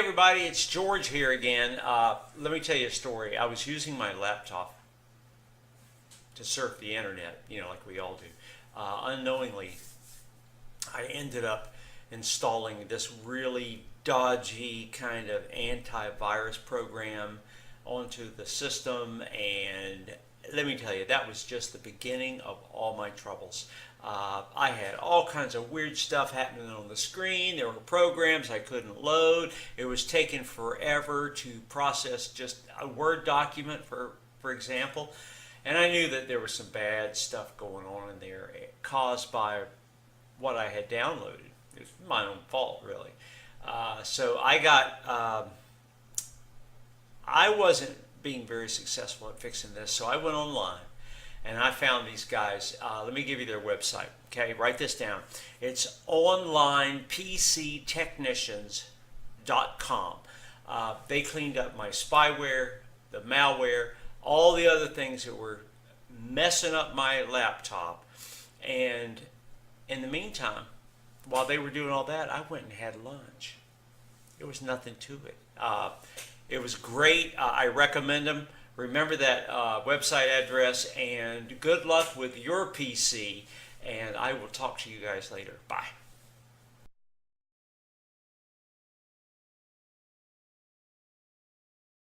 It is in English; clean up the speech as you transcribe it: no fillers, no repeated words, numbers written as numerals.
Everybody, it's George here again. Let me tell you a story. I was using my laptop to surf the internet, like we all do. Unknowingly, I ended up installing this really dodgy kind of antivirus program onto the system, and let me tell you, that was just the beginning of all my troubles. I had all kinds of weird stuff happening on the screen. There were programs I couldn't load. It was taking forever to process just a Word document, for example. And I knew that there was some bad stuff going on in there caused by what I had downloaded. It was my own fault, really. So I wasn't being very successful at fixing this, so I went online and I found these guys. Let me give you their website. Okay, write this down. It's onlinepctechnicians.com. They cleaned up my spyware, the malware, all the other things that were messing up my laptop. And in the meantime, while they were doing all that, I went and had lunch. There was nothing to it. It was great. I recommend them. Remember that website address, and good luck with your PC, and I will talk to you guys later. Bye.